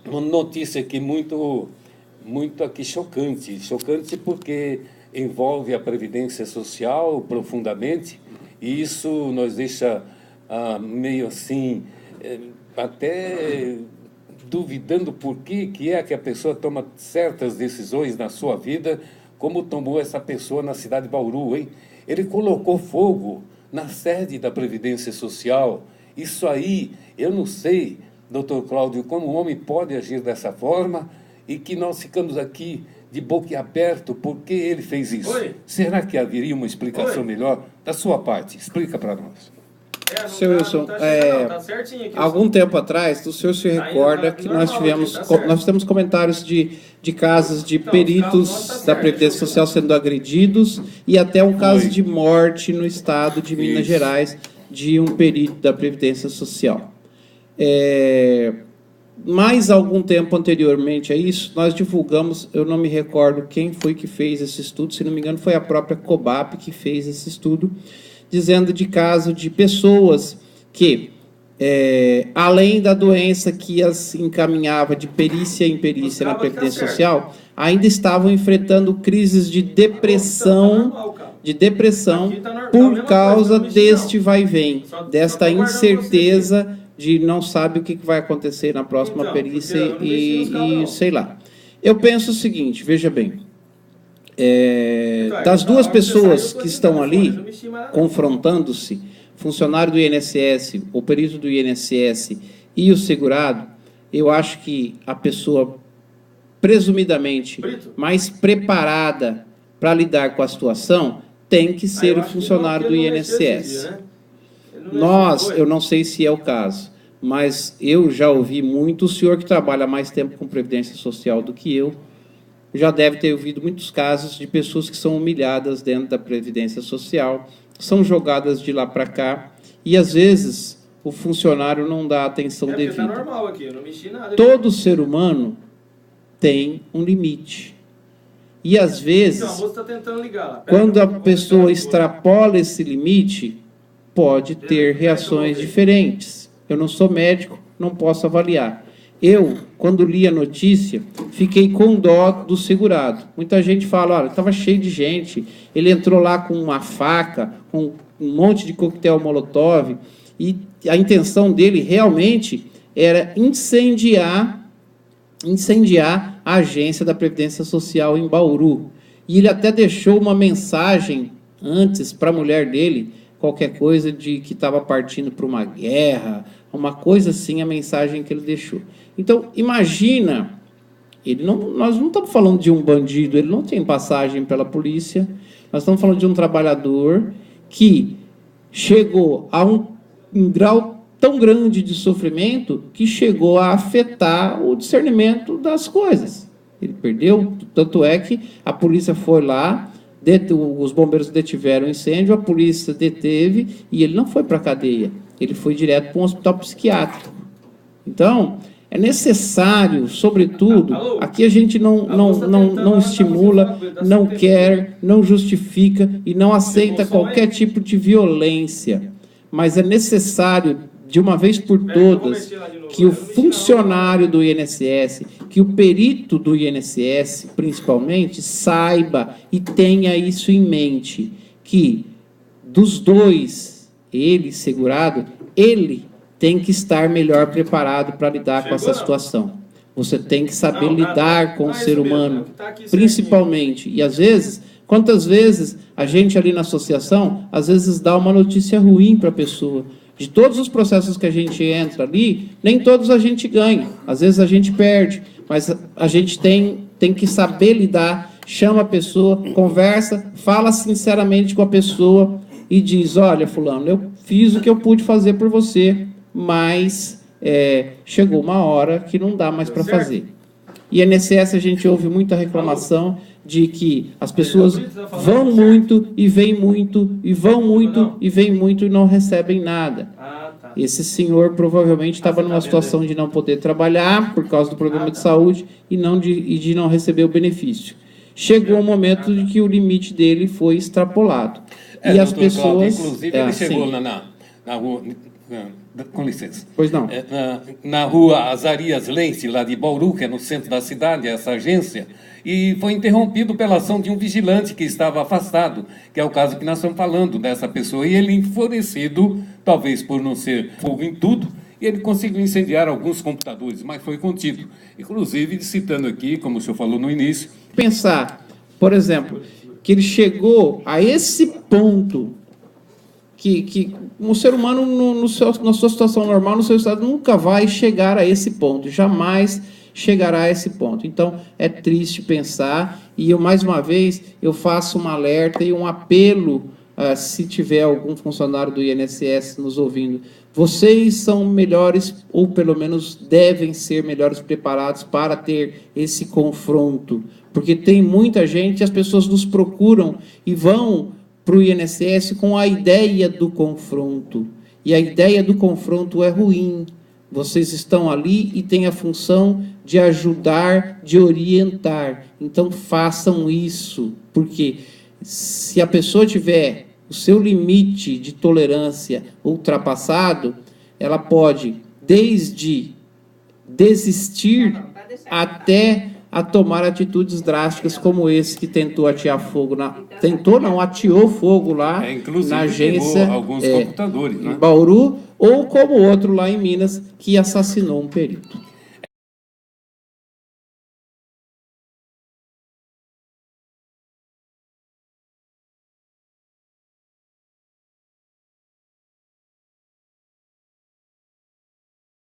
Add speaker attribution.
Speaker 1: uma notícia aqui muito aqui chocante porque envolve a Previdência Social profundamente, e isso nos deixa meio assim, até duvidando por que é que a pessoa toma certas decisões na sua vida, como tomou essa pessoa na cidade de Bauru, hein? Ele colocou fogo na sede da Previdência Social. Isso aí, eu não sei, doutor Cláudio, como um homem pode agir dessa forma, e que nós ficamos aqui de boca aberta, por que ele fez isso?
Speaker 2: Oi.
Speaker 1: Será que haveria uma explicação melhor da sua parte? Explica para nós.
Speaker 3: Seu Wilson, algum tempo atrás, o senhor se recorda que nós temos comentários de casos de peritos da Previdência Social sendo agredidos e até um caso de morte no estado de Minas Gerais de um perito da Previdência Social. Mais algum tempo anteriormente a isso, nós divulgamos, eu não me recordo quem foi que fez esse estudo, se não me engano foi a própria COBAP que fez esse estudo, dizendo de caso de pessoas que, além da doença que as encaminhava de perícia em perícia na Previdência Social, ainda estavam enfrentando crises de depressão por causa deste vai e vem, desta incerteza de não sabe o que vai acontecer na próxima perícia e sei lá. Eu penso o seguinte, veja bem, das duas pessoas que estão ali confrontando-se, funcionário do INSS, o perito do INSS e o segurado, eu acho que a pessoa presumidamente mais preparada para lidar com a situação tem que ser o funcionário do INSS. Eu não sei se é o caso, mas eu já ouvi muito, o senhor que trabalha mais tempo com Previdência Social do que eu, já deve ter ouvido muitos casos de pessoas que são humilhadas dentro da Previdência Social, são jogadas de lá para cá, e às vezes o funcionário não dá atenção devida.
Speaker 2: Tá normal aqui, eu não mexi nada.
Speaker 3: Todo ser humano tem um limite. E às vezes,
Speaker 2: então, a moça tá tentando ligar lá.
Speaker 3: quando a pessoa extrapola esse limite, pode ter reações diferentes. Eu não sou médico, não posso avaliar. Eu, quando li a notícia, fiquei com dó do segurado. Muita gente fala, olha, estava cheio de gente, ele entrou lá com uma faca, com um monte de coquetel molotov, e a intenção dele realmente era incendiar a agência da Previdência Social em Bauru. E ele até deixou uma mensagem antes para a mulher dele, qualquer coisa de que estava partindo para uma guerra, uma coisa assim, a mensagem que ele deixou. Então, imagina, nós não estamos falando de um bandido, ele não tem passagem pela polícia, nós estamos falando de um trabalhador que chegou a um grau tão grande de sofrimento que chegou a afetar o discernimento das coisas. Ele perdeu, tanto é que a polícia foi lá, os bombeiros detiveram o incêndio, a polícia deteve e ele não foi para a cadeia, ele foi direto para um hospital psiquiátrico. Então, é necessário, sobretudo, aqui a gente não estimula, não quer, não justifica e não aceita qualquer tipo de violência, mas é necessário, de uma vez por todas, que o funcionário do INSS, que o perito do INSS, principalmente, saiba e tenha isso em mente, que dos dois, ele segurado, ele tem que estar melhor preparado para lidar com essa situação. Você tem que saber lidar com o ser humano, principalmente. E às vezes, quantas vezes a gente ali na associação, às vezes dá uma notícia ruim para a pessoa. De todos os processos que a gente entra ali, nem todos a gente ganha. Às vezes a gente perde, mas a gente tem que saber lidar, chama a pessoa, conversa, fala sinceramente com a pessoa e diz, olha, fulano, eu fiz o que eu pude fazer por você, mas chegou uma hora que não dá mais para fazer. E INSS a gente ouve muita reclamação de que as pessoas vão muito e vêm muito, e vão muito e vêm muito e não recebem nada. Esse senhor provavelmente estava numa situação de não poder trabalhar por causa do problema de saúde e de não receber o benefício. Chegou um momento de que o limite dele foi extrapolado. E as pessoas...
Speaker 1: Cláudio, inclusive, ele chegou Com licença.
Speaker 3: Pois não.
Speaker 1: Na rua Azarias Lense, lá de Bauru, que é no centro da cidade, essa agência, e foi interrompido pela ação de um vigilante que estava afastado, que é o caso que nós estamos falando dessa pessoa, e ele enfurecido, talvez por não ser fogo em tudo, ele conseguiu incendiar alguns computadores, mas foi contido. Inclusive, citando aqui, como o senhor falou no início...
Speaker 3: Pensar, por exemplo, que ele chegou a esse ponto que um ser humano, na sua situação normal, no seu estado, nunca vai chegar a esse ponto, jamais chegará a esse ponto. Então, é triste pensar, e eu, mais uma vez, eu faço um alerta e um apelo, se tiver algum funcionário do INSS nos ouvindo, vocês são melhores, ou pelo menos devem ser melhores preparados para ter esse confronto, porque tem muita gente, as pessoas nos procuram e vão para o INSS com a ideia do confronto. E a ideia do confronto é ruim. Vocês estão ali e têm a função de ajudar, de orientar. Então, façam isso. Porque se a pessoa tiver o seu limite de tolerância ultrapassado, ela pode, desde desistir até a tomar atitudes drásticas como esse que tentou atear fogo ateou fogo lá na agência
Speaker 1: alguns computadores,
Speaker 3: em Bauru, ou como outro lá em Minas que assassinou um perito.